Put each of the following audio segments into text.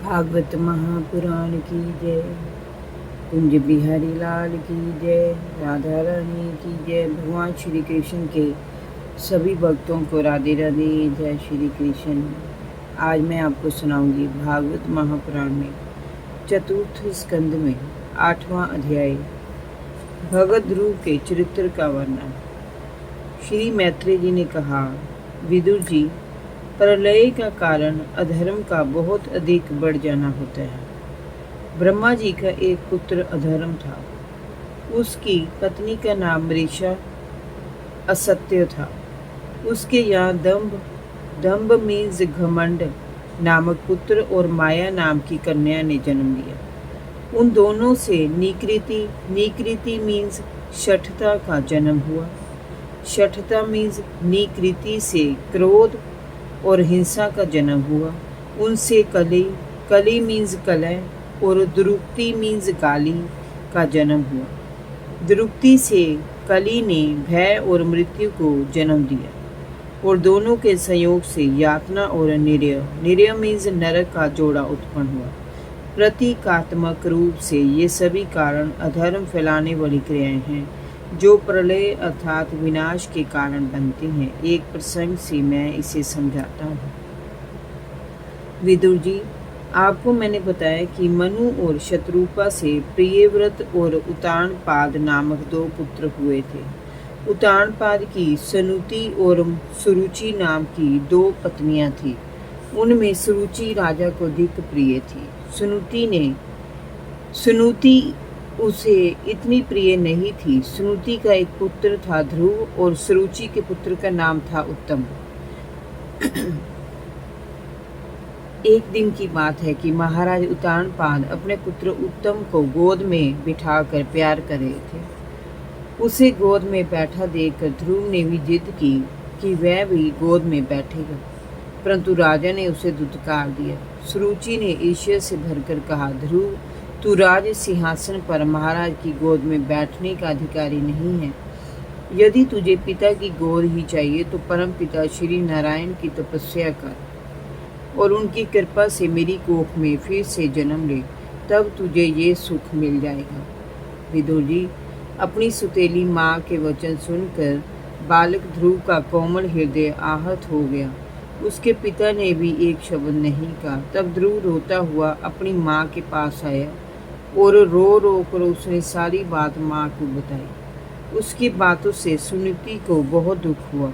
भागवत महापुराण की जय। कुंज बिहारी लाल की जय। राधा रानी की जय। भगवान श्री कृष्ण के सभी भक्तों को राधे राधे, जय श्री कृष्ण। आज मैं आपको सुनाऊंगी भागवत महापुराण में चतुर्थ स्कंद में 8वां अध्याय भगत ध्रुव के चरित्र का वर्णन। श्री मैत्रेय जी ने कहा, विदुर जी, प्रलय का कारण अधर्म का बहुत अधिक बढ़ जाना होता है। ब्रह्मा जी का एक पुत्र अधर्म था। उसकी पत्नी का नाम मृषा असत्य था। उसके यहाँ दंभ मीन्स घमंड नामक पुत्र और माया नाम की कन्या ने जन्म लिया। उन दोनों से निकृति मीन्स शठता का जन्म हुआ। शठता मीन्स निकृति से क्रोध और हिंसा का जन्म हुआ। उनसे कली मीन्स कलह और द्रुक्ति मीन्स गाली का जन्म हुआ। द्रुक्ति से कली ने भय और मृत्यु को जन्म दिया और दोनों के संयोग से यातना और निर्य मीन्स नरक का जोड़ा उत्पन्न हुआ। प्रतीकात्मक रूप से ये सभी कारण अधर्म फैलाने वाली क्रियाएं हैं जो प्रलय अर्थात विनाश के कारण बनती हैं। एक प्रसंग से मैं इसे समझाता हूँ। विदुर जी, आपको मैंने बताया कि मनु और शत्रुपा से प्रियव्रत और उतानपाद नामक 2 पुत्र हुए थे। उतानपाद की सनुति और सुरुचि नाम की 2 पत्नियां थीं। उनमें सुरुचि राजा को अधिक प्रिय थी। सुनुति उसे इतनी प्रिय नहीं थी। सुनुति का एक पुत्र था ध्रुव और सुरुचि के पुत्र का नाम था उत्तम। एक दिन की बात है कि महाराज उतानपाद अपने पुत्र उत्तम को गोद में बिठाकर प्यार कर रहे थे। उसे गोद में बैठा देखकर ध्रुव ने भी जिद की कि वह भी गोद में बैठेगा, परंतु राजा ने उसे धुतकार दिया। सुरुचि ने ईर्ष्या से भरकर कहा, ध्रुव, तू राज सिंहासन पर महाराज की गोद में बैठने का अधिकारी नहीं है। यदि तुझे पिता की गोद ही चाहिए तो परम पिता श्री नारायण की तपस्या कर और उनकी कृपा से मेरी कोख में फिर से जन्म ले, तब तुझे ये सुख मिल जाएगा। विदुर जी, अपनी सुतेली माँ के वचन सुनकर बालक ध्रुव का कोमल हृदय आहत हो गया। उसके पिता ने भी एक शब्द नहीं कहा। तब ध्रुव रोता हुआ अपनी माँ के पास आया और रो कर उसने सारी बात माँ को बताई। उसकी बातों से सुनीति को बहुत दुख हुआ।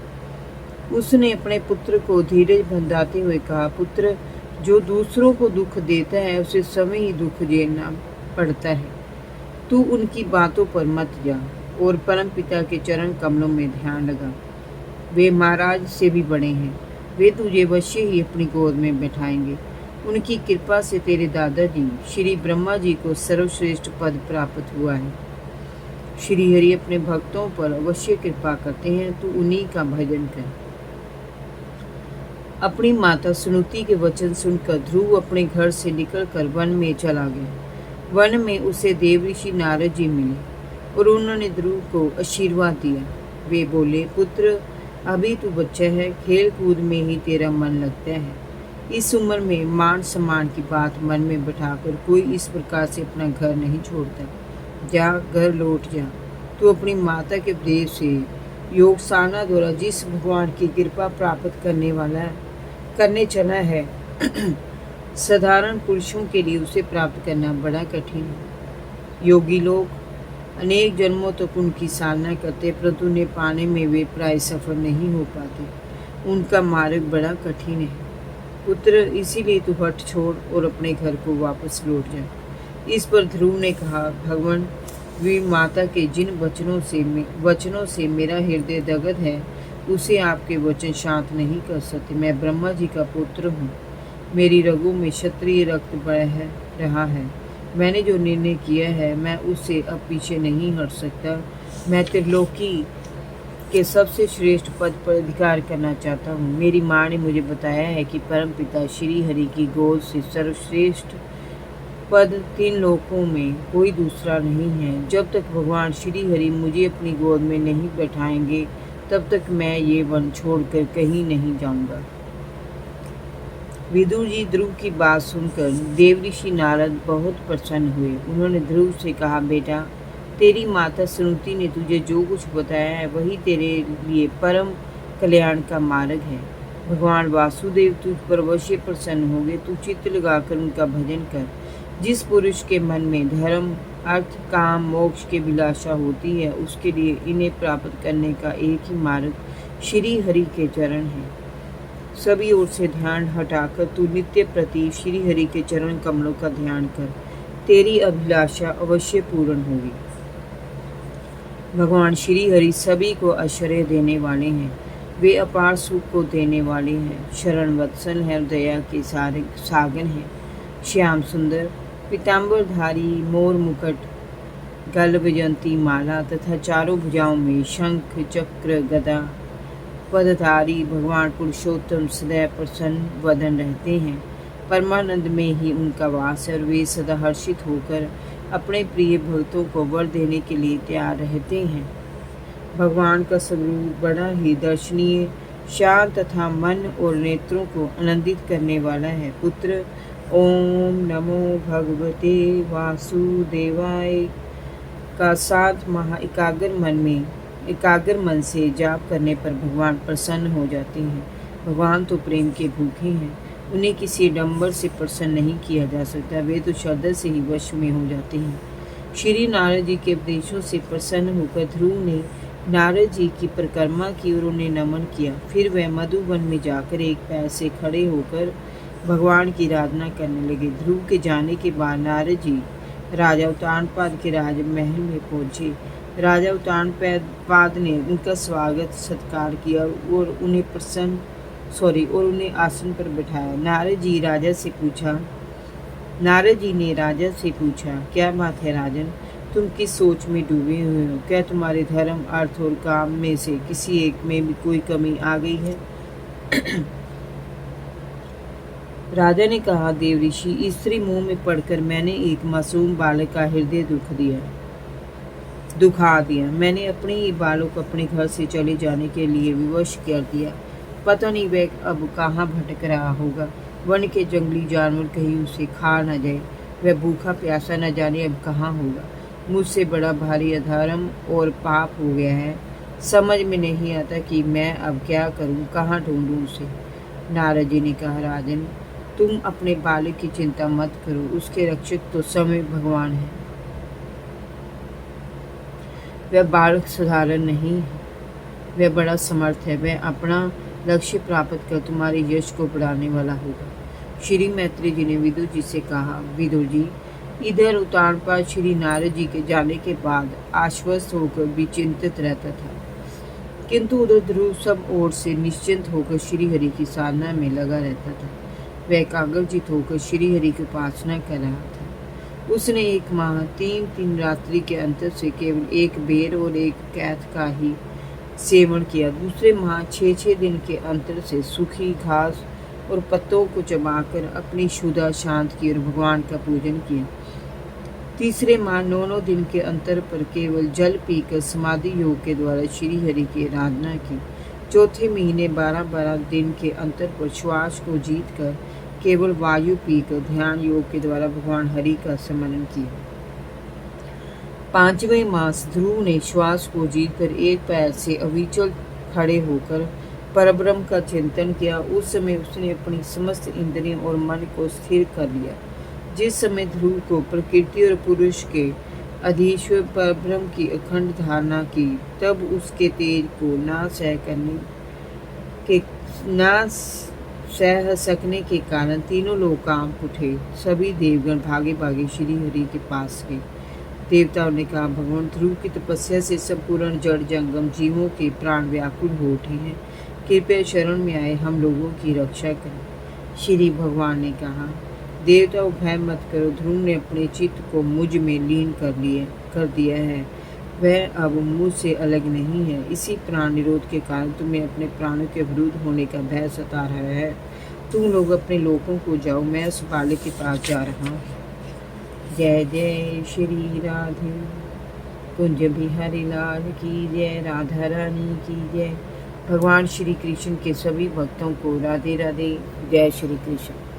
उसने अपने पुत्र को धीरज बंधाते हुए कहा, पुत्र, जो दूसरों को दुख देता है उसे समय ही दुख झेलना पड़ता है। तू उनकी बातों पर मत जा और परम पिता के चरण कमलों में ध्यान लगा। वे महाराज से भी बड़े हैं। वे तुझे अवश्य ही अपनी गोद में बैठाएंगे। उनकी कृपा से तेरे दादाजी श्री ब्रह्मा जी को सर्वश्रेष्ठ पद प्राप्त हुआ है। श्री हरि अपने भक्तों पर अवश्य कृपा करते हैं, तू उन्हीं का भजन कर। अपनी माता सुनुति के वचन सुनकर ध्रुव अपने घर से निकलकर वन में चला गया। वन में उसे देवऋषि नारद जी मिले और उन्होंने ध्रुव को आशीर्वाद दिया। वे बोले, पुत्र, अभी तू बच्चा है, खेल कूद में ही तेरा मन लगता है। इस उम्र में मान सम्मान की बात मन में बैठाकर कोई इस प्रकार से अपना घर नहीं छोड़ता। जा, घर लौट जा। तू अपनी माता के उपदेश से योग साधना द्वारा जिस भगवान की कृपा प्राप्त करने चला है साधारण पुरुषों के लिए उसे प्राप्त करना बड़ा कठिन है। योगी लोग अनेक जन्मों तक उनकी साधना करते, परंतु उन्हें पाने में वे प्राय सफल नहीं हो पाते। उनका मार्ग बड़ा कठिन है। पुत्र, इसीलिए तू हठ छोड़ और अपने घर को वापस लौट जा। इस पर ध्रुव ने कहा, भगवान, वी माता के जिन वचनों से मेरा हृदय दग्ध है, उसे आपके वचन शांत नहीं कर सकते। मैं ब्रह्मा जी का पुत्र हूँ। मेरी रगों में क्षत्रिय रक्त बह रहा है। मैंने जो निर्णय किया है मैं उससे अब पीछे नहीं हट सकता। मैं त्रिलोकी के सबसे श्रेष्ठ पद पर अधिकार करना चाहता हूँ। मेरी माँ ने मुझे बताया है कि परम पिता श्री हरि की गोद से सर्वश्रेष्ठ पद 3 लोकों में कोई दूसरा नहीं है। जब तक भगवान श्री हरि मुझे अपनी गोद में नहीं बैठाएंगे, तब तक मैं ये वन छोड़कर कहीं नहीं जाऊंगा। विदुर जी ध्रुव की बात सुनकर देवऋषि नारद बहुत प्रसन्न हुए। उन्होंने ध्रुव से कहा, बेटा, तेरी माता सुनीति ने तुझे जो कुछ बताया है वही तेरे लिए परम कल्याण का मार्ग है। भगवान वासुदेव तुझ पर अवश्य प्रसन्न होंगे। तू चित्त लगाकर उनका भजन कर। जिस पुरुष के मन में धर्म, अर्थ, काम, मोक्ष की अभिलाषा होती है, उसके लिए इन्हें प्राप्त करने का एक ही मार्ग श्री हरि के चरण है। सभी ओर से ध्यान हटाकर तू नित्य प्रति श्री हरि के चरण कमलों का ध्यान कर। तेरी अभिलाषा अवश्य पूर्ण होगी। भगवान श्री हरि सभी को आश्रय देने वाले हैं। वे अपार सुख को देने वाले हैं। शरण वत्सल है, दया के सागर हैं। श्याम सुंदर, पीताम्बरधारी, मोर मुकुट, गल विजंती माला तथा चारों भुजाओं में शंख, चक्र, गदा पदधारी भगवान पुरुषोत्तम सदैव प्रसन्न वदन रहते हैं। परमानंद में ही उनका वास है और वे सदा हर्षित होकर अपने प्रिय भक्तों को वर देने के लिए तैयार रहते हैं। भगवान का स्वरूप बड़ा ही दर्शनीय, शांत तथा मन और नेत्रों को आनंदित करने वाला है। पुत्र, ओम नमो भगवते वासुदेवाय का साथ एकाग्र मन से जाप करने पर भगवान प्रसन्न हो जाते हैं। भगवान तो प्रेम के भूखे हैं। उन्हें किसी डंबर से प्रसन्न नहीं किया जा सकता। वे तो श्रद्धा से ही वश में हो जाते हैं। श्री नारद जी के उपदेशों से प्रसन्न होकर ध्रुव ने नारद जी की परिक्रमा की और उन्हें नमन किया। फिर वह मधुवन में जाकर एक पैर से खड़े होकर भगवान की आराधना करने लगे। ध्रुव के जाने के बाद नारद जी राजा उत्तानपाद के राजमहल में पहुंचे। राजा उत्तानपाद ने उनका स्वागत सत्कार किया और उन्हें आसन पर बिठाया। नारद जी ने राजा से पूछा, क्या बात है राजन, तुम किस सोच में डूबे हुए हो? क्या तुम्हारे धर्म, अर्थ और काम में से किसी एक में भी कोई कमी आ गई है? राजा ने कहा, देव ऋषि, स्त्री मुंह में पड़कर मैंने एक मासूम बालक का हृदय दुखा दिया। मैंने अपने ही बालक को अपने घर से चले जाने के लिए विवश कर दिया। पता नहीं वह अब कहाँ भटक रहा होगा। वन के जंगली जानवर कहीं उसे खा न जाए। वह भूखा प्यासा न जाने अब कहाँ होगा। मुझसे बड़ा भारी अधर्म और पाप हो गया है। समझ में नहीं आता कि मैं अब क्या करूं, कहाँ ढूंढूं उसे। नारद जी ने कहा, राजन, तुम अपने बालक की चिंता मत करो। उसके रक्षक तो समय भगवान है। वह बालक साधारण नहीं है, वह बड़ा समर्थ है। वह अपना लक्ष्य प्राप्त कर तुम्हारे यश को बढ़ाने वाला होगा। श्री मैत्री जी ने विदुर जी से कहा, विदुर जी, इधर उत्तानपाद श्री नारद जी के जाने के बाद आश्वस्त होकर भी चिंतित रहता था, किंतु उधर ध्रुव सब ओर से निश्चिंत होकर श्री हरि की साधना में लगा रहता था। वह एकाग्रचित होकर श्री हरि की उपासना कर रहा था। उसने 1 माह 3 रात्रि के अंतर से केवल एक बेर और एक कैथ का ही सेवन किया। दूसरे माह 6 दिन के अंतर से सूखी घास और पत्तों को चबाकर अपनी क्षुधा शांत की और भगवान का पूजन किया। तीसरे माह 9 दिन के अंतर पर केवल जल पीकर समाधि योग के द्वारा श्री हरि की आराधना की। चौथे महीने 12 दिन के अंतर पर श्वास को जीत कर केवल वायु पीकर ध्यान योग के द्वारा भगवान हरि का स्मरण किया। 5वें मास ध्रुव ने श्वास को जीतकर एक पैर से अविचल खड़े होकर परब्रह्म का चिंतन किया। उस समय उसने अपनी समस्त इंद्रियों और मन को स्थिर कर लिया। जिस समय ध्रुव को प्रकृति और पुरुष के अधीश्वर परब्रह्म की अखंड धारणा की, तब उसके तेज को ना सह सकने के कारण तीनों लोग कांप उठे। सभी देवगण भागे भागे श्री हरि के पास गए। देवताओं ने कहा, भगवान ध्रुव की तपस्या से संपूर्ण जड़ जंगम जीवों के प्राण व्याकुल हो उठे हैं। कृपया शरण में आए हम लोगों की रक्षा करें। श्री भगवान ने कहा, देवताओं भय मत करो। ध्रुव ने अपने चित्त को मुझ में लीन कर दिया है। वह अब मुझसे अलग नहीं है। इसी प्राण निरोध के कारण तुम्हें अपने प्राणों के विरुद्ध होने का भय सता रहा है। तुम लोग अपने लोगों को जाओ, मैं उस बालक के पास जा रहा हूँ। जय जय श्री राधे कुंज बिहारी लाल की जय, राधा रानी की जय। भगवान श्री कृष्ण के सभी भक्तों को राधे राधे। जय श्री कृष्ण।